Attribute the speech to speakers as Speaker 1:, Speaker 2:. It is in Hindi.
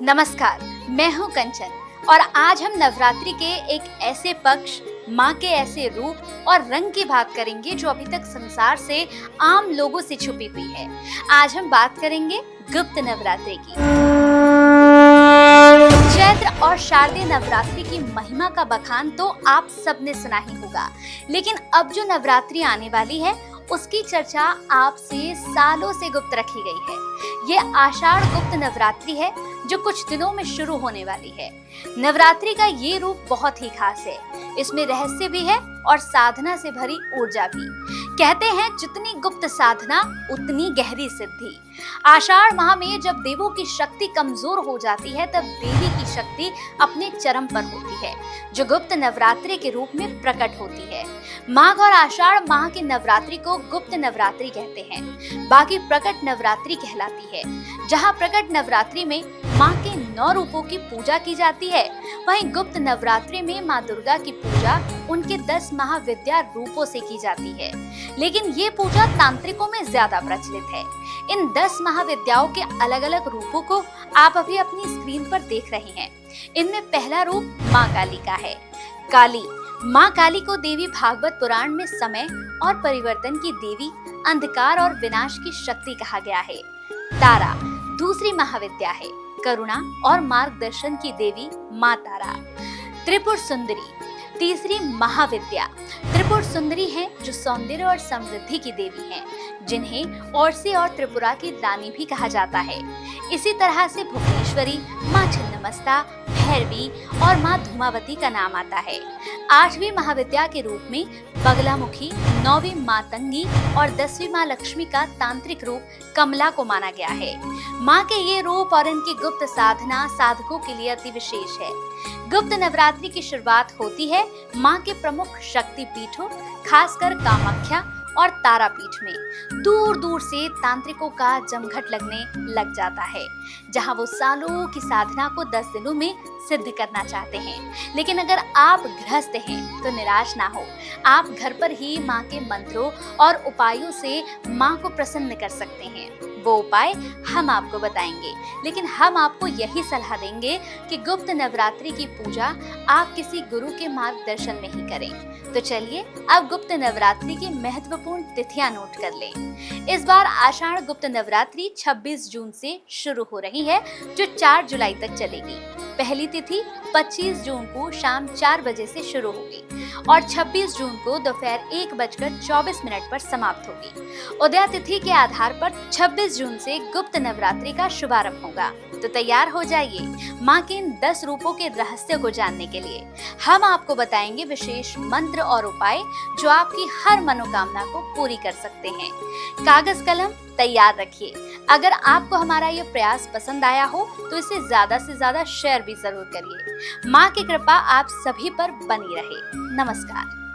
Speaker 1: नमस्कार, मैं हूँ कंचन और आज हम नवरात्रि के एक ऐसे पक्ष, माँ के ऐसे रूप और रंग की बात करेंगे जो अभी तक संसार से आम लोगों से छुपी हुई है। आज हम बात करेंगे गुप्त नवरात्रि की। चैत्र और शारदीय नवरात्रि की महिमा का बखान तो आप सबने सुना ही होगा, लेकिन अब जो नवरात्रि आने वाली है उसकी चर्चा आपसे सालों से गुप्त रखी गई है। ये आषाढ़ गुप्त नवरात्रि है जो कुछ दिनों में शुरू होने वाली है। नवरात्रि का ये रूप बहुत ही खास है। इसमें रहस्य भी है और साधना से भरी ऊर्जा भी। कहते हैं जितनी गुप्त साधना उतनी गहरी सिद्धि। आषाढ़ माह में जब देवों की शक्ति कमजोर हो जाती है तब देवी की शक्ति अपने चरम पर होती है, जो गुप्त नवरात्रि के रूप में प्रकट होती है। माघ और आषाढ़ माह की नवरात्रि को गुप्त नवरात्रि कहते हैं, बाकी प्रकट नवरात्रि कहलाती है। जहाँ प्रकट नवरात्रि में माँ के 9 रूपों की पूजा की जाती है, वहीं गुप्त नवरात्रि में माँ दुर्गा की पूजा उनके 10 महाविद्या रूपों से की जाती है। लेकिन ये पूजा तांत्रिकों में ज्यादा प्रचलित है। इन 10 महाविद्याओं के अलग अलग रूपों को आप अभी अपनी स्क्रीन पर देख रहे हैं। इनमें पहला रूप माँ काली का है। काली माँ काली को देवी भागवत पुराण में समय और परिवर्तन की देवी, अंधकार और विनाश की शक्ति कहा गया है। तारा दूसरी महाविद्या है। करुणा और मार्गदर्शन की देवी माँ तारा। त्रिपुर सुंदरी तीसरी महाविद्या। त्रिपुर सुंदरी है जो सौंदर्य और समृद्धि की देवी हैं, जिन्हें औरसी और त्रिपुरा की रानी भी कहा जाता है। इसी तरह से भुवनेश्वरी, माँ छिन्नमस्ता, भैरवी और माँ धूमावती का नाम आता है। 8वीं महाविद्या के रूप में बगलामुखी, 9वीं मातंगी और 10वीं माँ लक्ष्मी का तांत्रिक रूप कमला को माना गया है। माँ के ये रूप और इनकी गुप्त साधना साधकों के लिए अति विशेष है। गुप्त नवरात्रि की शुरुआत होती है माँ के प्रमुख शक्ति पीठों, खासकर कामाख्या और तारापीठ में। दूर दूर से तांत्रिकों का जमघट लगने लग जाता है, जहां वो सालों की साधना को 10 दिनों में सिद्ध करना चाहते हैं। लेकिन अगर आप गृहस्थ हैं तो निराश ना हो। आप घर पर ही माँ के मंत्रों और उपायों से माँ को प्रसन्न कर सकते हैं। वो उपाय हम आपको बताएंगे, लेकिन हम आपको यही सलाह देंगे कि गुप्त नवरात्रि की पूजा आप किसी गुरु के मार्गदर्शन में ही करें। तो चलिए अब गुप्त नवरात्रि की महत्वपूर्ण तिथियां नोट कर लें। इस बार आषाढ़ गुप्त नवरात्रि 26 जून से शुरू हो रही है, जो 4 जुलाई तक चलेगी। पहली तिथि 25 जून को शाम 4 बजे से शुरू होगी और 26 जून को दोपहर 1:24 पर समाप्त होगी। उदया तिथि के आधार पर 26 जून से गुप्त नवरात्रि का शुभारंभ होगा। तो तैयार हो जाइए माँ के इन 10 रूपों के रहस्य को जानने के लिए। हम आपको बताएंगे विशेष मंत्र और उपाय जो आपकी हर मनोकामना को पूरी कर सकते हैं। कागज कलम तैयार रखिए। अगर आपको हमारा ये प्रयास पसंद आया हो तो इसे ज्यादा से ज्यादा शेयर भी जरूर करिए। माँ की कृपा आप सभी पर बनी रहे। नमस्कार।